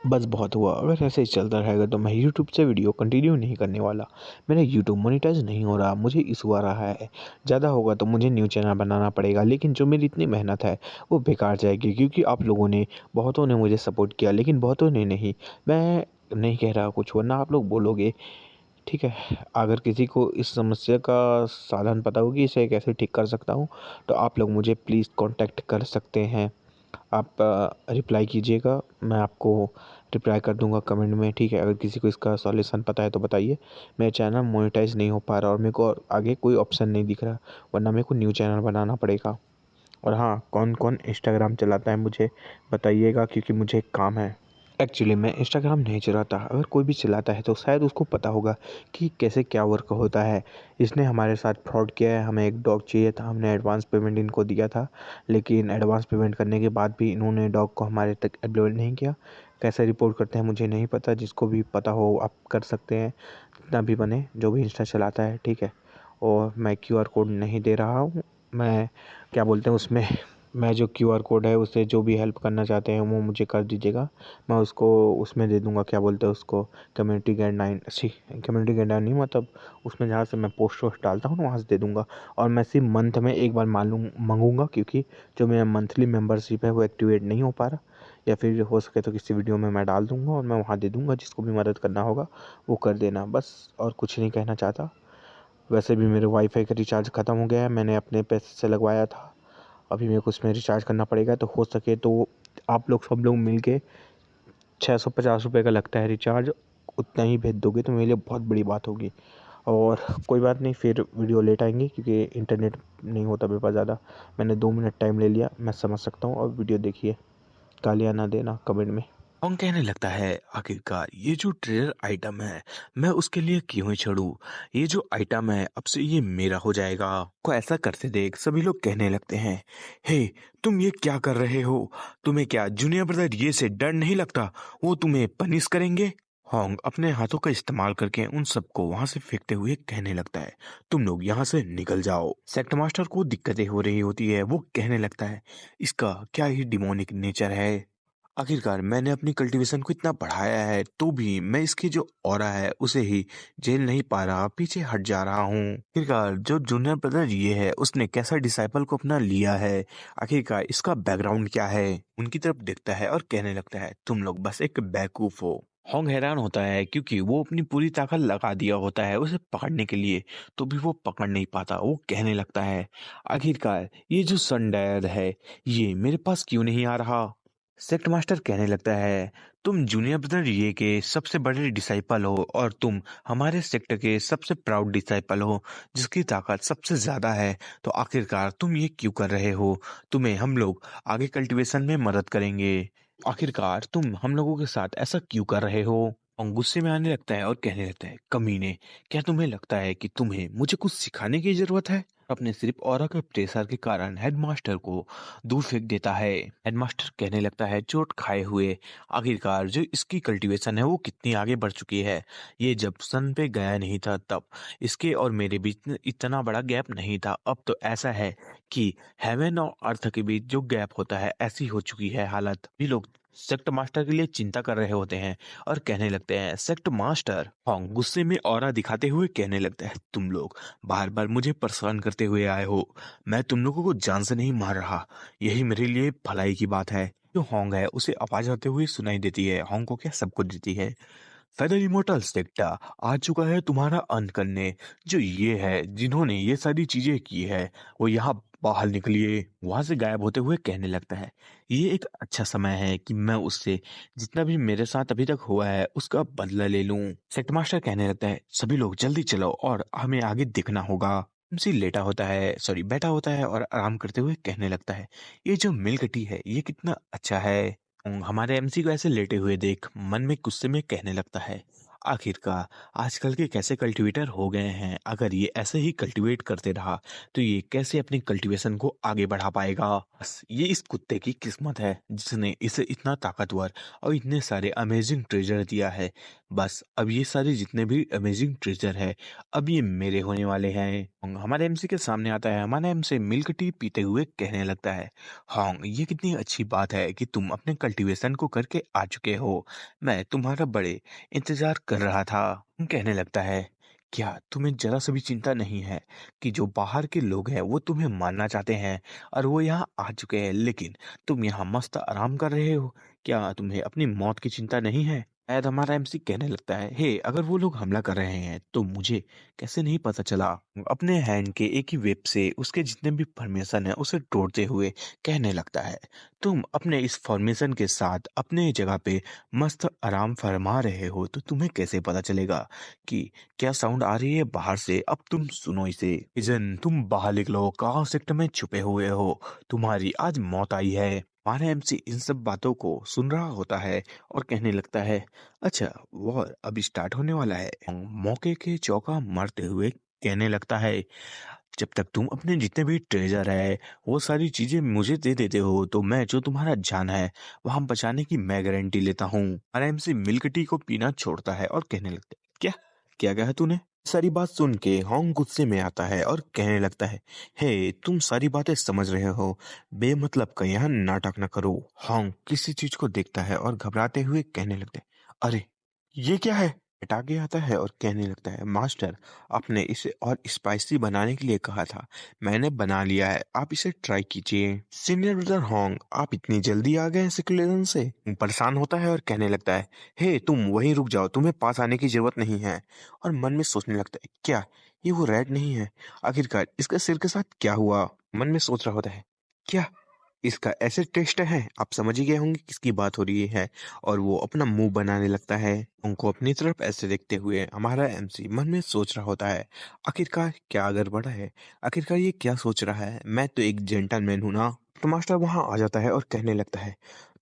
बस बहुत हुआ, अगर ऐसे ही चलता रहेगा तो मैं यूट्यूब से वीडियो कंटिन्यू नहीं करने वाला। मेरा यूट्यूब मोनेटाइज़ नहीं हो रहा, मुझे इश्यू आ रहा है। ज़्यादा होगा तो मुझे न्यू चैनल बनाना पड़ेगा, लेकिन जो मेरी इतनी मेहनत है वो बेकार जाएगी, क्योंकि आप लोगों ने बहुतों ने मुझे सपोर्ट किया, लेकिन बहुतों ने नहीं। मैं नहीं कह रहा कुछ, वरना आप लोग बोलोगे। ठीक है, अगर किसी को इस समस्या का समाधान पता हो कि इसे कैसे ठीक कर सकता हूँ, तो आप लोग मुझे प्लीज़ कॉन्टैक्ट कर सकते हैं। आप रिप्लाई कीजिएगा, मैं आपको रिप्लाई कर दूंगा कमेंट में। ठीक है, अगर किसी को इसका सॉल्यूशन पता है तो बताइए। मेरा चैनल मोनेटाइज नहीं हो पा रहा और मेरे को आगे कोई ऑप्शन नहीं दिख रहा, वरना मेरे को न्यू चैनल बनाना पड़ेगा। और हाँ, कौन कौन इंस्टाग्राम चलाता है मुझे बताइएगा, क्योंकि मुझे एक काम है। एक्चुअली मैं इंस्टाग्राम नहीं चलाता, अगर कोई भी चलाता है तो शायद उसको पता होगा कि कैसे क्या वर्क होता है। इसने हमारे साथ फ्रॉड किया है, हमें एक डॉग चाहिए था, हमने एडवांस पेमेंट इनको दिया था, लेकिन एडवांस पेमेंट करने के बाद भी इन्होंने डॉग को हमारे तक अपलोड नहीं किया। कैसे रिपोर्ट करते हैं मुझे नहीं पता, जिसको भी पता हो आप कर सकते हैं, जितना भी बने, जो भी इंस्टा चलाता है। ठीक है, और मैं क्यूआर कोड नहीं दे रहा हूँ। मैं क्या बोलते हैं उसमें, मैं जो क्यूआर कोड है उससे जो भी हेल्प करना चाहते हैं वो मुझे कर दीजिएगा। मैं उसको उसमें दे दूँगा, क्या बोलते हैं उसको, कम्युनिटी गाइडलाइन, अच्छी कम्युनिटी गाइडलाइन नहीं, मतलब उसमें जहाँ से मैं पोस्ट वोस्ट डालता हूँ ना, वहाँ से दे दूँगा। और मैं सिर्फ मंथ में एक बार मालूम मंगूँगा, क्योंकि जो मेरा मंथली मेंबरशिप है वो एक्टिवेट नहीं हो पा रहा। या फिर हो सके तो किसी वीडियो में मैं डाल दूँगा और मैं वहाँ दे दूँगा, जिसको भी मदद करना होगा वो कर देना बस। और कुछ नहीं कहना चाहता। वैसे भी मेरे वाईफाई का रिचार्ज ख़त्म हो गया है, मैंने अपने पैसे से लगवाया था। अभी मेरे को उसमें रिचार्ज करना पड़ेगा, तो हो सके तो आप लोग सब लोग मिल के 650 रुपये का लगता है रिचार्ज, उतना ही भेज दोगे तो मेरे लिए बहुत बड़ी बात होगी। और कोई बात नहीं, फिर वीडियो लेट आएंगी क्योंकि इंटरनेट नहीं होता मेरे पास ज़्यादा। मैंने 2 मिनट टाइम ले लिया, मैं समझ सकता हूँ। और वीडियो देखिए, गालियाँ ना देना कमेंट में। कौन कहने लगता है आखिरकार ये जो ट्रेजर आइटम है मैं उसके लिए क्यों ही छोड़ू। ये जो आइटम है अब से ये मेरा हो जाएगा। को ऐसा करते देख सभी लोग कहने लगते हैं, हे तुम ये क्या कर रहे हो। तुम्हें क्या जूनियर ब्रदर ये से डर नहीं लगता। वो तुम्हें पनिश करेंगे। होंग अपने हाथों का इस्तेमाल करके उन सबको वहां से फेंकते हुए कहने लगता है, तुम लोग यहाँ से निकल जाओ। सेक्ट मास्टर को दिक्कतें हो रही होती है, वो कहने लगता है, इसका क्या ही डिमोनिक नेचर है। आखिरकार मैंने अपनी कल्टीवेशन को इतना बढ़ाया है तो भी मैं इसकी जो ऑरा है उसे ही झेल नहीं पा रहा, पीछे हट जा रहा हूँ। आखिरकार जो जूनियर ब्रदर ये है उसने कैसा डिसाइपल को अपना लिया है, आखिरकार इसका बैकग्राउंड क्या है। उनकी तरफ देखता है और कहने लगता है, तुम लोग बस एक बेवकूफ हो। होंग हैरान होता है क्योंकि वो अपनी पूरी ताकत लगा दिया होता है उसे पकड़ने के लिए, तो भी वो पकड़ नहीं पाता। वो कहने लगता है, आखिरकार ये जो सन डायर है ये मेरे पास क्यों नहीं आ रहा। सेक्ट मास्टर कहने लगता है, तुम जूनियर ब्रदर ये के सबसे बड़े डिसाइपल हो और तुम हमारे सेक्टर के सबसे प्राउड डिसाइपल हो जिसकी ताकत सबसे ज्यादा है, तो आखिरकार तुम ये क्यों कर रहे हो। तुम्हें हम लोग आगे कल्टीवेशन में मदद करेंगे, आखिरकार तुम हम लोगों के साथ ऐसा क्यों कर रहे हो। और गुस्से में आने लगता है और कहने लगता है, कमीने, क्या तुम्हें लगता है कि तुम्हें मुझे कुछ सिखाने की जरूरत है। अपने सिर्फ ऑरा के प्रेशर के कारण हेडमास्टर को दूर फेंक देता है। हेडमास्टर कहने लगता है, चोट खाए हुए, आखिरकार जो इसकी कल्टीवेशन है वो कितनी आगे बढ़ चुकी है। ये जब सन पे गया नहीं था तब इसके और मेरे बीच इतना बड़ा गैप नहीं था। अब तो ऐसा है कि हेवन और अर्थ के बीच जो गैप होता है ऐसी हो चुकी है हालत। भी लोग सेक्ट मास्टर के लिए चिंता कर रहे होते हैं और कहने लगते हैं, सेक्ट मास्टर। होंग गुस्से में ऑरा दिखाते हुए कहने लगता है, तुम लोग बार बार मुझे परेशान करते हुए आए हो। मैं तुम लोगों को जान से नहीं मार रहा, यही मेरे लिए भलाई की बात है। जो होंग है उसे आवाज आते हुए सुनाई देती है। होंग को क्या सब कुछ देती है, फेदर इमोर्टल सेक्टा आ चुका है तुम्हारा अंत करने। जो ये है जिन्होंने ये सारी चीजें की है वो यहाँ बाहर निकलिए। वहां से गायब होते हुए कहने लगता है, ये एक अच्छा समय है कि मैं उससे जितना भी मेरे साथ अभी तक हुआ है उसका बदला ले लूं। सेक्ट मास्टर कहने लगता है, सभी लोग जल्दी चलो और हमें आगे देखना होगा। एमसी लेटा होता है, सॉरी बैठा होता है और आराम करते हुए कहने लगता है, ये जो मिल्क टी है ये कितना अच्छा है। हमारे एमसी को ऐसे लेटे हुए देख मन में गुस्से में कहने लगता है, आखिरकार आजकल के कैसे कल्टीवेटर हो गए हैं, अगर ये ऐसे ही कल्टीवेट करते रहा तो ये कैसे अपनी कल्टीवेशन को आगे बढ़ा पाएगा। बस ये इस कुत्ते की किस्मत है जिसने इसे इतना ताकतवर और इतने सारे अमेजिंग ट्रेजर दिया है। बस अब ये सारे जितने भी अमेजिंग ट्रेजर है अब ये मेरे होने वाले हैं। हमारे एमसी के सामने आता है, हमारा एमसी मिल्क टी पीते हुए कहने लगता है, हाँ ये कितनी अच्छी बात है कि तुम अपने कल्टीवेशन को करके आ चुके हो। मैं तुम्हारा बड़े इंतजार कर रहा था। कहने लगता है, क्या तुम्हें जरा सा भी चिंता नहीं है कि जो बाहर के लोग हैं वो तुम्हें मारना चाहते हैं और वो यहाँ आ चुके हैं, लेकिन तुम यहाँ मस्त आराम कर रहे हो। क्या तुम्हें अपनी मौत की चिंता नहीं है? शायद हमारा एमसी कहने लगता है, हे अगर वो लोग हमला कर रहे हैं तो मुझे कैसे नहीं पता चला। अपने हैंड के एक ही वेब से उसके जितने भी फॉर्मेशन है उसे तोड़ते हुए कहने लगता है, तुम अपने इस फॉर्मेशन के साथ अपने जगह पे मस्त आराम फरमा रहे हो तो तुम्हें कैसे पता चलेगा कि क्या साउंड आ रही है बाहर से। अब तुम सुनो इसे। इजन तुम बाहर निकलो, कहाँ सेक्टर में छुपे हुए हो, तुम्हारी आज मौत आई है। हमारा एमसी इन सब बातों को सुन रहा होता है और कहने लगता है, अच्छा वॉर अब स्टार्ट होने वाला है। मौके के चौका मारते हुए कहने लगता है, जब तक तुम अपने जितने भी ट्रेजर है वो सारी चीजें मुझे दे देते हो तो मैं जो तुम्हारा जान है वहां बचाने की मैं गारंटी लेता हूँ। आराम से मिल्क टी को पीना छोड़ता है और कहने लगता है, क्या क्या कहा तूने? सारी बात सुन के हॉन्ग गुस्से में आता है और कहने लगता है, हे तुम सारी बातें समझ रहे हो, बेमतलब का यहाँ नाटक न करो। हॉन्ग किसी चीज को देखता है और घबराते हुए कहने लगता है, अरे ये क्या है? पेट आगे आता है और कहने लगता है, मास्टर आपने इसे और स्पाइसी बनाने के लिए कहा था, मैंने बना लिया है, आप इसे ट्राई कीजिए। सीनियर ब्रदर होंग आप इतनी जल्दी आ गए सिकुलेशन से? परेशान होता है और कहने लगता है, हे तुम वहीं रुक जाओ, तुम्हें पास आने की जरूरत नहीं है। और मन में सोचने लगता है, क्या ये वो रैट नहीं है? आखिरकार इसका सिर के साथ क्या हुआ? मन में सोच रहा होता है, क्या इसका एसिड टेस्ट है? आप समझ ही गए होंगे किसकी बात हो रही है। और वो अपना मुंह बनाने लगता है, उनको अपनी तरफ ऐसे देखते हुए हमारा एमसी मन में सोच रहा होता है, आखिरकार क्या गड़बड़ है, आखिरकार ये क्या सोच रहा है, मैं तो एक जेंटलमैन हूं ना। तो मास्टर वहां आ जाता है और कहने लगता है,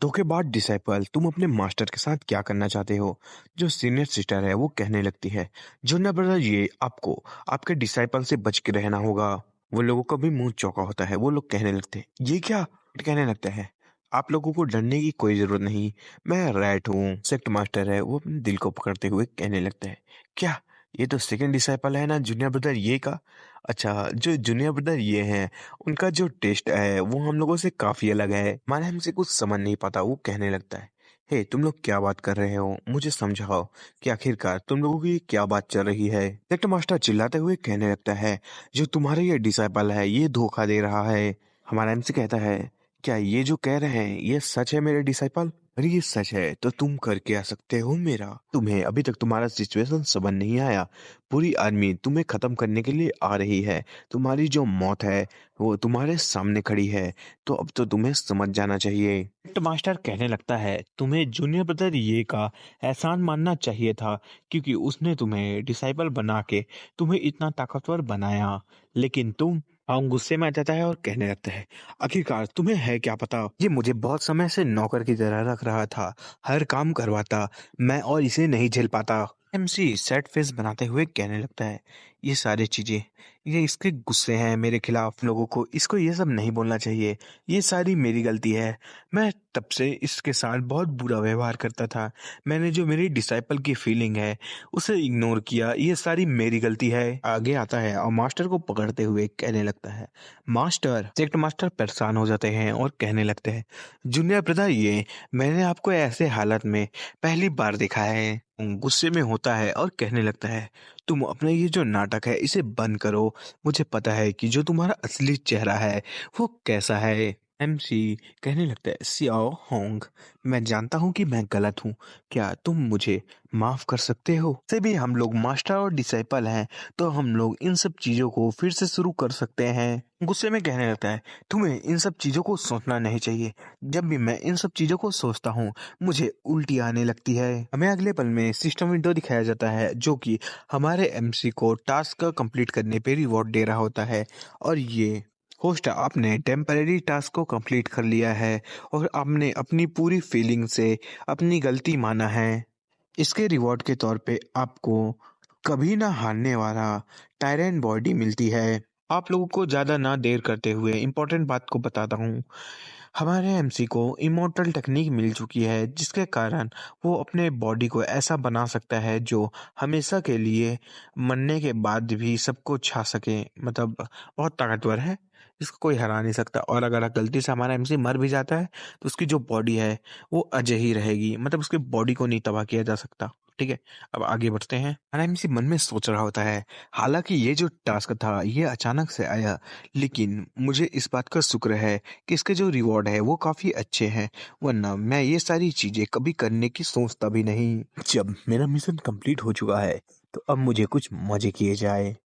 धोखेबाज डिसाइपल तुम अपने मास्टर के साथ क्या करना चाहते हो? जो सीनियर सिस्टर है वो कहने लगती है, जूनियर ब्रदर ये आपको आपके डिसाइपल से बच के रहना होगा। वो लोगों का भी मुंह चौका होता है, वो लोग कहने लगते हैं, ये क्या? कहने लगता है, आप लोगों को डरने की कोई जरूरत नहीं, मैं रैट हूँ। सेक्ट मास्टर है वो अपने दिल को पकड़ते हुए कहने लगता है, क्या ये तो सेकंड डिसाइपल है ना जूनियर ब्रदर ये का? अच्छा जो जूनियर ब्रदर ये हैं उनका जो टेस्ट है वो हम लोगों से काफी अलग है, माने हमसे कुछ समझ नहीं पाता। वो कहने लगता है, हे तुम लोग क्या बात कर रहे हो, मुझे समझाओ कि आखिरकार तुम लोगों की क्या बात चल रही है। सेक्ट मास्टर चिल्लाते हुए कहने लगता है, जो तुम्हारे ये डिसाइपल है ये धोखा दे रहा है। हमारा एमसी कहता है, क्या ये जो कह रहे हैं ये सच है मेरे डिसाइपल? अरे ये सच है तो तुम करके आ सकते हो मेरा, तुम्हें अभी तक तुम्हारा सिचुएशन समझ नहीं आया, पूरी आर्मी तुम्हें खत्म करने के लिए आ रही है, तुम्हारी जो मौत है वो तुम्हारे सामने खड़ी है, तो अब तो तुम्हें समझ जाना चाहिए। तो मास्टर कहने लगता है, तुम्हें जूनियर ब्रदर ये का एहसान मानना चाहिए था क्योंकि उसने तुम्हें डिसाइपल बना के तुम्हें इतना ताकतवर बनाया, लेकिन तुम। हम गुस्से में आ जाता है और कहने लगता है, आखिरकार तुम्हें है क्या पता, ये मुझे बहुत समय से नौकर की तरह रख रहा था, हर काम करवाता, मैं और इसे नहीं झेल पाता। एमसी सेट फेस बनाते हुए कहने लगता है, ये सारी चीजें ये इसके गुस्से हैं मेरे खिलाफ, लोगों को इसको ये सब नहीं बोलना चाहिए, ये सारी मेरी गलती है, मैं तब से इसके साथ बहुत बुरा व्यवहार करता था, मैंने जो मेरी डिसाइपल की फीलिंग है उसे इग्नोर किया, ये सारी मेरी गलती है। आगे आता है और मास्टर को पकड़ते हुए कहने लगता है, मास्टर। सेक्ट मास्टर परेशान हो जाते हैं और कहने लगते हैं, जूनियर ब्रदर ये मैंने आपको ऐसे हालत में पहली बार देखा है। गुस्से में होता है और कहने लगता है, तुम अपने ये जो नाटक है इसे बंद करो, मुझे पता है कि जो तुम्हारा असली चेहरा है वो कैसा है। एमसी कहने लगता है, सियाओ होंग मैं जानता हूँ कि मैं गलत हूँ, क्या तुम मुझे माफ कर सकते हो? से भी हम लोग मास्टर और डिसाइपल हैं तो हम लोग इन सब चीजों को फिर से शुरू कर सकते हैं। गुस्से में कहने लगता है, तुम्हें इन सब चीजों को सोचना नहीं चाहिए, जब भी मैं इन सब चीजों को सोचता हूँ मुझे उल्टी आने लगती है। हमें अगले पल में सिस्टम विंडो दिखाया जाता है जो कि हमारे एमसी को टास्क कंप्लीट करने पे रिवॉर्ड दे रहा होता है, और ये होस्ट आपने टेम्परेरी टास्क को कंप्लीट कर लिया है और आपने अपनी पूरी फीलिंग से अपनी गलती माना है। इसके रिवॉर्ड के तौर पे आपको कभी ना हारने वाला टायरेन बॉडी मिलती है। आप लोगों को ज़्यादा ना देर करते हुए इम्पोर्टेंट बात को बताता हूँ। हमारे एमसी को इमॉर्टल टेक्निक मिल चुकी है जिसके कारण वो अपने बॉडी को ऐसा बना सकता है जो हमेशा के लिए मरने के बाद भी सबको छा सके। मतलब बहुत ताकतवर है, इसको कोई हरा नहीं सकता। और अगर गलती से हमारा एमसी मर भी जाता है तो उसकी जो बॉडी है वो अजय ही रहेगी, मतलब उसकी बॉडी को नहीं तबाह किया जा सकता। ठीक है, अब आगे बढ़ते हैं। हमारा एमसी मन में सोच रहा होता है, हालांकि ये जो टास्क था ये अचानक से आया, लेकिन मुझे इस बात का शुक्र है कि इसके जो रिवॉर्ड है वो काफ़ी अच्छे हैं, वरना मैं ये सारी चीज़ें कभी करने की सोचता भी नहीं। जब मेरा मिशन कंप्लीट हो चुका है तो अब मुझे कुछ मज़े किए जाए।